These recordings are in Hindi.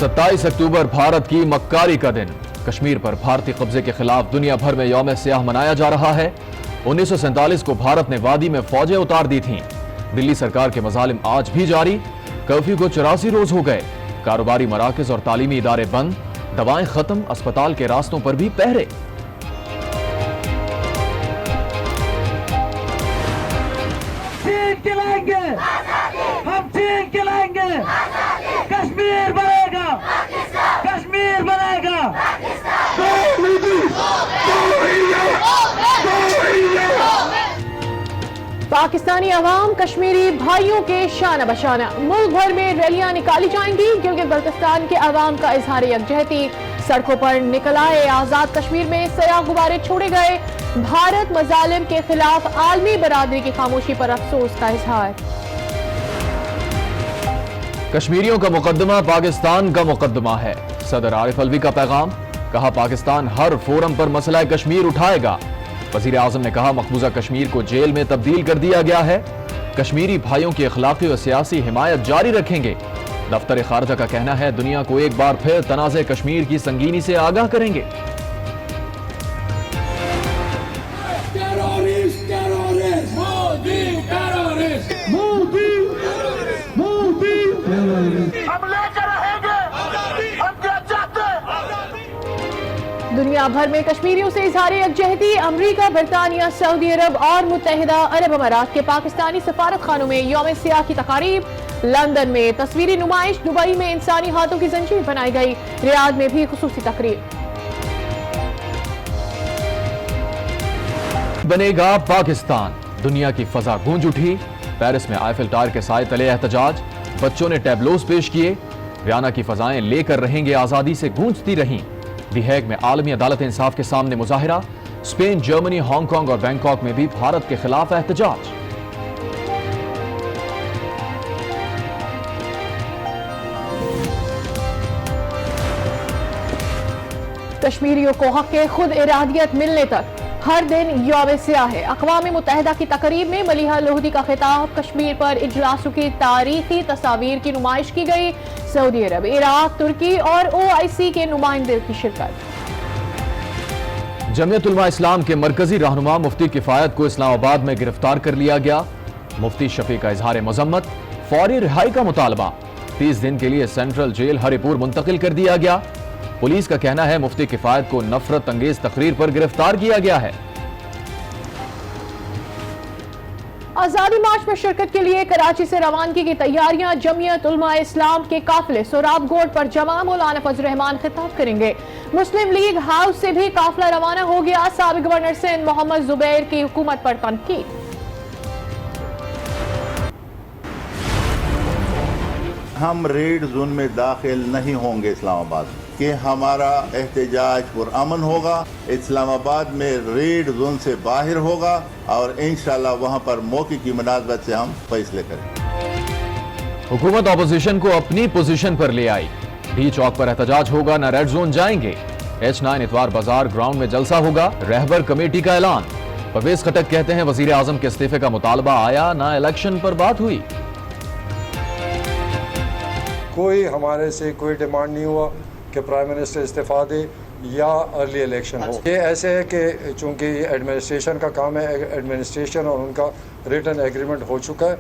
27 अक्टूबर भारत की मक्कारी का दिन। कश्मीर पर भारतीय कब्जे के खिलाफ दुनिया भर में यौम सियाह मनाया जा रहा है। 1947 को भारत ने वादी में फौजें उतार दी थीं। दिल्ली सरकार के मजालिम आज भी जारी। कर्फ्यू को 84 रोज हो गए। कारोबारी मराकज और तालीमी इदारे बंद। दवाएं खत्म। अस्पताल के रास्तों पर भी पहरे। हम चीन के लाएंगे। कश्मीर बनेगा। कश्मीर बनेगा। पाकिस्तानी अवाम कश्मीरी भाइयों के शाना बशाना। मुल्क भर में रैलियां निकाली जाएंगी। गिलगित बल्तिस्तान के अवाम का इजहार यकजहती। सड़कों पर निकल आए। आजाद कश्मीर में सयाह गुब्बारे छोड़े गए। भारत मजालिम के खिलाफ आलमी बरादरी की खामोशी पर अफसोस का इजहार। कश्मीरियों का मुकदमा पाकिस्तान का मुकदमा है। सदर आरिफ अलवी का पैगाम। कहा पाकिस्तान हर फोरम पर मसला कश्मीर उठाएगा। वजीर आजम ने कहा मकबूजा कश्मीर को जेल में तब्दील कर दिया गया है। कश्मीरी भाइयों की अखलाकी और सियासी हिमायत जारी रखेंगे। दफ्तर खारजा का कहना है दुनिया को एक बार फिर तनाज़े कश्मीर की संगीनी से आगाह करेंगे। दुनिया भर में कश्मीरियों से इजहार यकजहती। अमरीका, बरतानिया, सऊदी अरब और मुत्तहिदा अरब अमारात के पाकिस्तानी सफारत खानों में यौम सियाह की तकारीब। लंदन में तस्वीरी नुमाइश। दुबई में इंसानी हाथों की जंजीर बनाई गई। रियाद में भी खुसूसी तकरीब। बनेगा पाकिस्तान। दुनिया की फजा गूंज उठी। पेरिस में आईफिल टावर के साए तले एहतजाज। बच्चों ने टैबलोज पेश किए। वियना की फजाएं लेकर रहेंगे आजादी से गूंजती रहीं। दी हेग में आलमी अदालत इंसाफ के सामने मुजाहिरा। स्पेन, जर्मनी, हांगकांग और बैंकॉक में भी भारत के खिलाफ एहतजाज। कश्मीरियों को हक खुद इरादियत मिलने तक हर दिन यौम सियाह है। अक़वाम मुत्तहिदा की तकरीब में मलिहा लोहदी का खिताब। कश्मीर पर इजलासों की तारीखी तस्वीर की नुमाइश की गई। सऊदी अरब, इराक, तुर्की और OIC के नुमाइंदे की शिरकत। जमीयत उलमा इस्लाम के मरकजी रहनुमा मुफ्ती किफायत को इस्लामाबाद में गिरफ्तार कर लिया गया। मुफ्ती शफी का इजहार मजम्मत। फौरी रिहाई का मुतालबा। 30 दिन के लिए सेंट्रल जेल हरिपुर मुंतकिल कर दिया गया। पुलिस का कहना है मुफ्ती किफायत को नफरत अंगेज तकरीर पर गिरफ्तार किया गया है। आजादी मार्च में शिरकत के लिए कराची से रवानगी की तैयारियां। जमीयत उलमा इस्लाम के काफिले सोराबगोड़ पर जमा। मौलाना फजल रहमान खिताब करेंगे। मुस्लिम लीग हाउस से भी काफिला रवाना हो गया। साबिक गवर्नर सिंध मोहम्मद जुबैर की हुकूमत पर तनकीद। हम रेड जोन में दाखिल नहीं होंगे इस्लामाबाद कि हमारा एहतजाज पुरअमन होगा। इस्लामाबाद में रेड जोन से बाहर होगा और इंशाल्लाह वहां पर मौके की मुनासबत से हम फैसले करेंगे। हुकूमत ऑपोजिशन को अपनी पोजीशन पर ले आई। डी चौक पर एहतजाज होगा, न रेड जोन जाएंगे। H9 इतवार बाजार ग्राउंड में जलसा होगा। रहबर कमेटी का ऐलान। परवेज खटक कहते हैं वजीर आजम के इस्तीफे का मुतालबा आया, ना इलेक्शन पर बात हुई। कोई हमारे से कोई डिमांड नहीं हुआ कि प्राइम मिनिस्टर इस्तीफा दे या अर्ली इलेक्शन हो। ये ऐसे है कि चूंकि एडमिनिस्ट्रेशन का काम है, एडमिनिस्ट्रेशन और उनका रिटन एग्रीमेंट हो चुका है।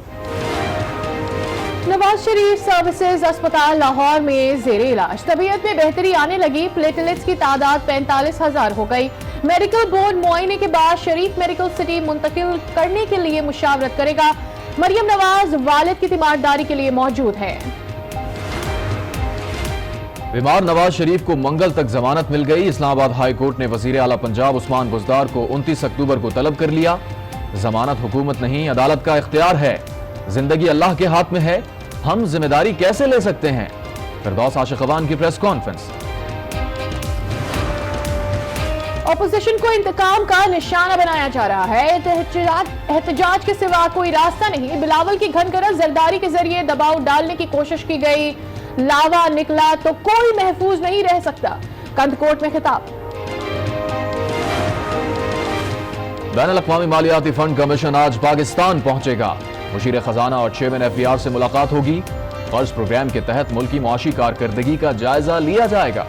नवाज शरीफ सर्विसेज अस्पताल लाहौर में जेर इलाज। तबीयत में बेहतरी आने लगी। प्लेटलेट्स की तादाद 45,000 हो गई। मेडिकल बोर्ड मुआयने के बाद शरीफ मेडिकल सिटी मुंतकिल करने के लिए मुशावरत करेगा। मरियम नवाज वालिद की तीमारदारी के लिए मौजूद है। बीमार नवाज शरीफ को मंगल तक जमानत मिल गई। इस्लामाबाद हाई कोर्ट ने वजीर आला पंजाब उस्मान बुज़दार को 29 अक्टूबर को तलब कर लिया। जमानत हुकूमत नहीं, अदालत का इख्तियार है। जिंदगी अल्लाह के हाथ में है। हम जिम्मेदारी कैसे ले सकते हैं? फिरदौस आशिक़वान की प्रेस कॉन्फ्रेंस। ऑपोजिशन को इंतकाम का निशाना बनाया जा रहा है। एहतजाज के सिवा कोई रास्ता नहीं। बिलावल की घनकरत जरदारी के जरिए दबाव डालने की कोशिश की गई। लावा निकला तो कोई महफूज नहीं रह सकता। कंदकोट में खिताब। बैनुल-अक़वामी मालियाती फंड कमीशन आज पाकिस्तान पहुंचेगा। मुशीर खजाना और चेयरमैन FBR से मुलाकात होगी। कर्ज प्रोग्राम के तहत मुल्क की मुआशी कारकर्दगी का जायजा लिया जाएगा।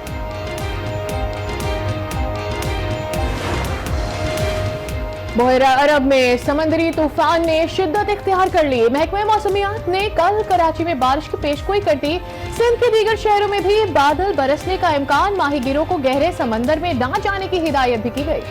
बहरा अरब में समंदरी तूफान ने शिद्दत इख्तियार कर ली। महकमे मौसमियात ने कल कराची में बारिश की पेशगोई कर दी। सिंध के दीगर शहरों में भी बादल बरसने का इम्कान। माहीगीरों को गहरे समंदर में ना जाने की हिदायत भी की गई।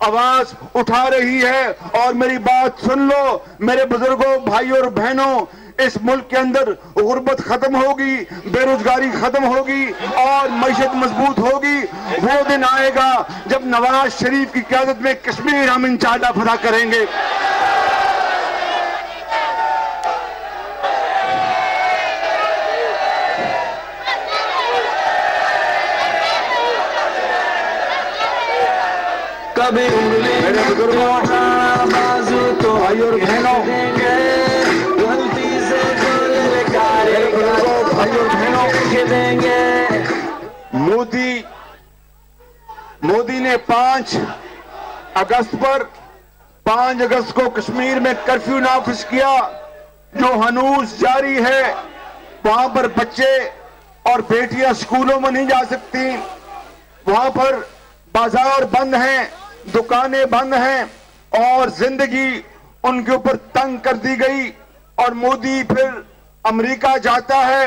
आवाज उठा रही है और मेरी बात सुन लो मेरे बुजुर्गों, भाइयों और बहनों, इस मुल्क के अंदर गुर्बत खत्म होगी, बेरोजगारी खत्म होगी और मईशत मजबूत होगी। वो दिन आएगा जब नवाज शरीफ की क़यादत में कश्मीर हम इंशाअल्लाह फतह करेंगे। कभी मेरे बुजुर्गों, भाइयों और बहनों, मोदी ने 5 अगस्त को कश्मीर में कर्फ्यू नाफिज किया जो हनूज जारी है। वहां पर बच्चे और बेटियां स्कूलों में नहीं जा सकती, वहां पर बाजार बंद हैं, दुकानें बंद हैं और जिंदगी उनके ऊपर तंग कर दी गई। और मोदी फिर अमेरिका जाता है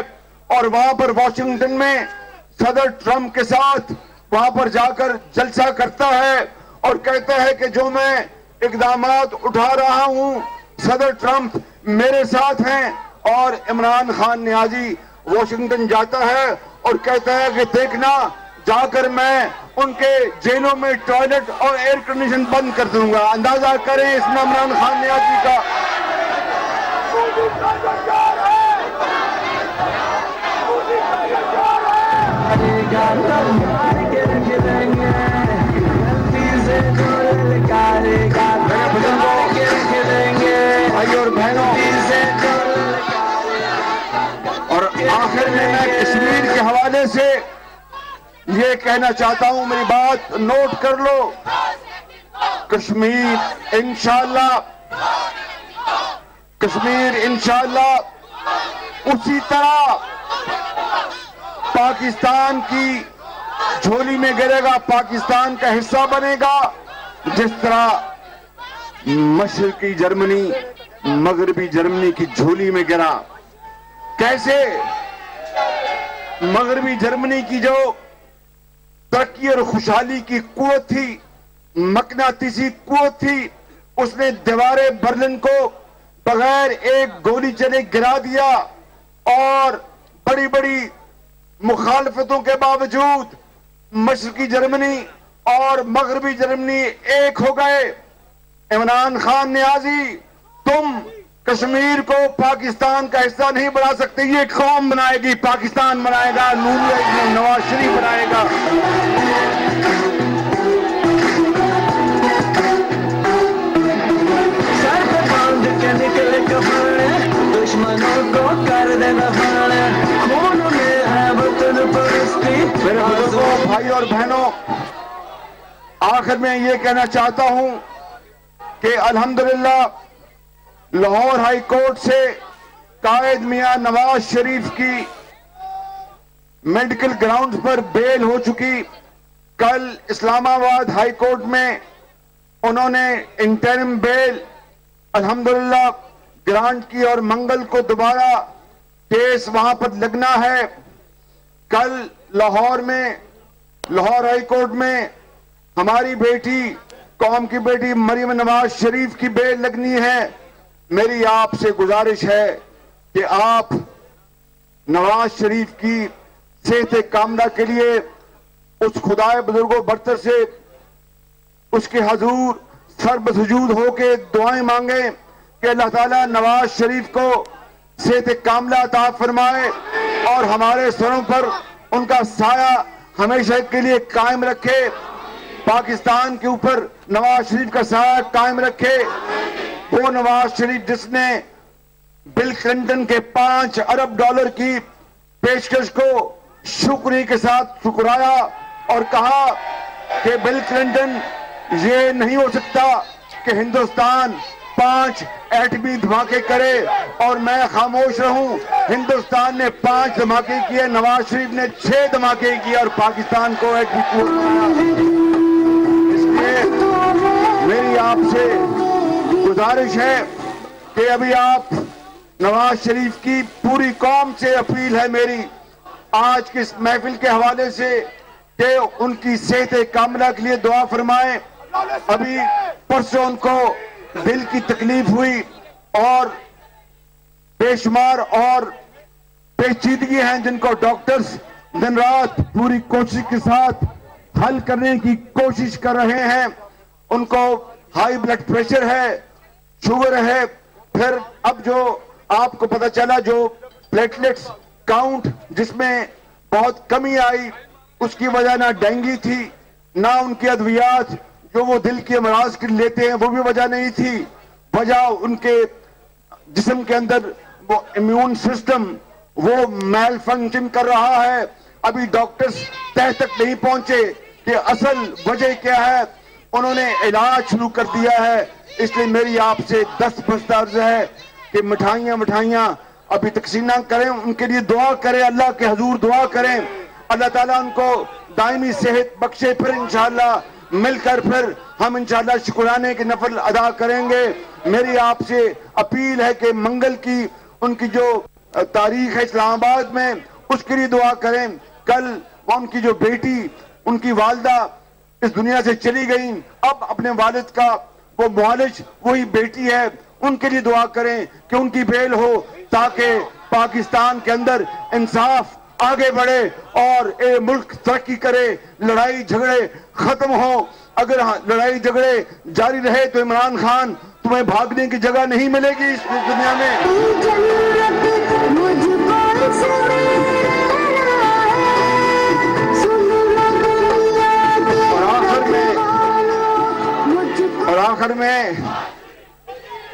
और वहां पर वॉशिंगटन में सदर ट्रंप के साथ वहां पर जाकर जलसा करता है और कहता है कि जो मैं इकदामात उठा रहा हूं सदर ट्रंप मेरे साथ हैं। और इमरान खान नियाजी वॉशिंगटन जाता है और कहता है कि देखना जाकर मैं उनके जेलों में टॉयलेट और एयर कंडीशन बंद कर दूंगा। अंदाजा करें इसमें इमरान खान नियाजी का भाई और बहनों, और आखिर में मैं कश्मीर के हवाले से ये कहना चाहता हूं, मेरी बात नोट कर लो। कश्मीर इंशाअल्लाह उसी तरह पाकिस्तान की झोली में गिरेगा, पाकिस्तान का हिस्सा बनेगा, जिस तरह मशरकी जर्मनी मगरबी जर्मनी की झोली में गिरा। कैसे? मगरबी जर्मनी की जो तरक्की और खुशहाली की कुव्वत थी, मकनातीसी कुव्वत थी, उसने दीवारे बर्लिन को बगैर एक गोली चले गिरा दिया और बड़ी बड़ी मुखालफतों के बावजूद मशरकी जर्मनी और मगरबी जर्मनी एक हो गए। इमरान खान नियाजी, तुम कश्मीर को पाकिस्तान का हिस्सा नहीं बना सकते, ये कौम बनाएगी, पाकिस्तान बनाएगा, नवाज शरीफ बनाएगा। दुश्मनों को कर देना खून में है वतन परस्ती। मेरे बुजुर्गों, भाई और बहनों, आखिर में ये कहना चाहता हूं कि अल्हम्दुलिल्लाह लाहौर हाई कोर्ट से कायद मियां नवाज शरीफ की मेडिकल ग्राउंड्स पर बेल हो चुकी। कल इस्लामाबाद हाई कोर्ट में उन्होंने इंटरिम बेल अल्हम्दुलिल्लाह ग्रांट की और मंगल को दोबारा केस वहां पर लगना है। कल लाहौर हाई कोर्ट में हमारी बेटी, कौम की बेटी मरियम नवाज शरीफ की बेल लगनी है। मेरी आपसे गुजारिश है कि आप नवाज शरीफ की सेहत कामना के लिए उस खुदाए बुजुर्गों बरतर से उसके हजूर सरबसजूद होके दुआएं मांगे कि अल्लाह ताला नवाज शरीफ को सेहत कामला अता फरमाए और हमारे सरों पर उनका साया हमेशा के लिए कायम रखे। पाकिस्तान के ऊपर नवाज शरीफ का साया कायम रखे। वो नवाज शरीफ जिसने बिल क्लिंटन के $5 अरब की पेशकश को शुक्रिया के साथ ठुकराया और कहा कि बिल क्लिंटन ये नहीं हो सकता कि हिंदुस्तान 5 एटमी धमाके करे और मैं खामोश रहूं। हिंदुस्तान ने 5 धमाके किए, नवाज शरीफ ने 6 धमाके किए और पाकिस्तान को एटमी कूद बनाया। इसलिए मेरी आपसे गुजारिश है कि अभी आप नवाज शरीफ की पूरी कौम से अपील है मेरी आज की इस महफिल के हवाले से कि उनकी सेहत कामला के लिए दुआ फरमाएं। अभी परसों उनको दिल की तकलीफ हुई और बेशुमार और पेचीदगी हैं जिनको डॉक्टर्स दिन रात पूरी कोशिश के साथ हल करने की कोशिश कर रहे हैं। उनको हाई ब्लड प्रेशर है, शुगर है, फिर अब जो आपको पता चला जो प्लेटलेट्स काउंट जिसमें बहुत कमी आई, उसकी वजह ना डेंगू थी ना उनकी अद्वियात जो वो दिल के अमराज के लेते हैं वो भी वजह नहीं थी। वजह उनके जिस्म के अंदर वो इम्यून सिस्टम वो मेल फंक्शन कर रहा है। अभी डॉक्टर्स तह तक नहीं पहुंचे कि असल वजह क्या है। उन्होंने इलाज शुरू कर दिया है। इसलिए मेरी आपसे 10 अर्ज है कि मिठाइयां अभी तकसीम ना करें, उनके लिए दुआ करें, अल्लाह के हजूर दुआ करें, अल्लाह ताला उनको दायमी सेहत बख्शे। फिर इंशाअल्लाह मिलकर फिर हम इंशाअल्लाह शुक्राने के नफल अदा करेंगे। मेरी आपसे अपील है कि मंगल की उनकी जो तारीख है इस्लामाबाद में उसके लिए दुआ करें। कल उनकी जो बेटी उनकी वालदा इस दुनिया से चली गई, अब अपने वालिद का वो मुआलिज वही बेटी है, उनके लिए दुआ करें कि उनकी बेल हो ताकि पाकिस्तान के अंदर इंसाफ आगे बढ़े और ये मुल्क तरक्की करे, लड़ाई झगड़े खत्म हो। अगर लड़ाई झगड़े जारी रहे तो इमरान खान तुम्हें भागने की जगह नहीं मिलेगी इस दुनिया में।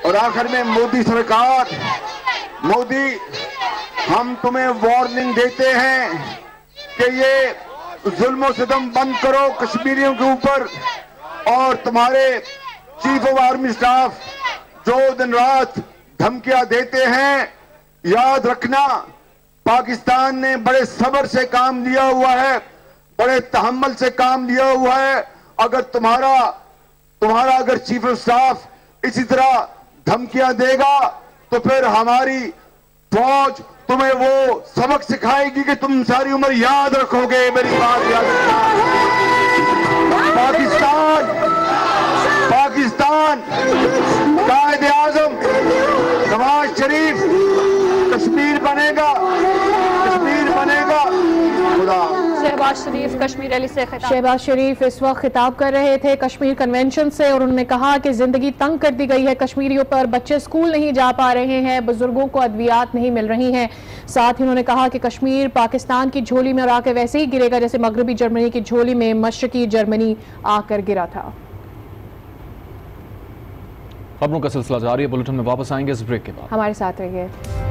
और आखिर में मोदी सरकार, मोदी हम तुम्हें वार्निंग देते हैं कि ये जुल्म सितम बंद करो कश्मीरियों के ऊपर। और तुम्हारे चीफ ऑफ आर्मी स्टाफ जो दिन रात धमकियां देते हैं, याद रखना पाकिस्तान ने बड़े सब्र से काम लिया हुआ है, बड़े तहम्मुल से काम लिया हुआ है। अगर तुम्हारा अगर चीफ ऑफ स्टाफ इसी तरह धमकियां देगा तो फिर हमारी फौज तुम्हें वो सबक सिखाएगी कि तुम सारी उम्र याद रखोगे। मेरी बात याद रखना। पाकिस्तान कायदे आजम नवाज शरीफ कश्मीर बनेगा। खुदा। शहबाज शरीफ कश्मीर रैली से शहबाज शरीफ इस वक्त खिताब कर रहे थे कश्मीर कन्वेंशन से और उन्होंने कहा कि जिंदगी तंग कर दी गई है कश्मीरियों पर, बच्चे स्कूल नहीं जा पा रहे हैं, बुजुर्गों को अद्वियात नहीं मिल रही हैं। साथ ही उन्होंने कहा कि कश्मीर पाकिस्तान की झोली में और आकर वैसे ही गिरेगा जैसे मगरबी जर्मनी की झोली में मशरकी जर्मनी आकर गिरा था। खबरों का सिलसिला जारी है, बुलेटिन में वापस आएंगे इस ब्रेक के बाद। हमारे साथ रहिए।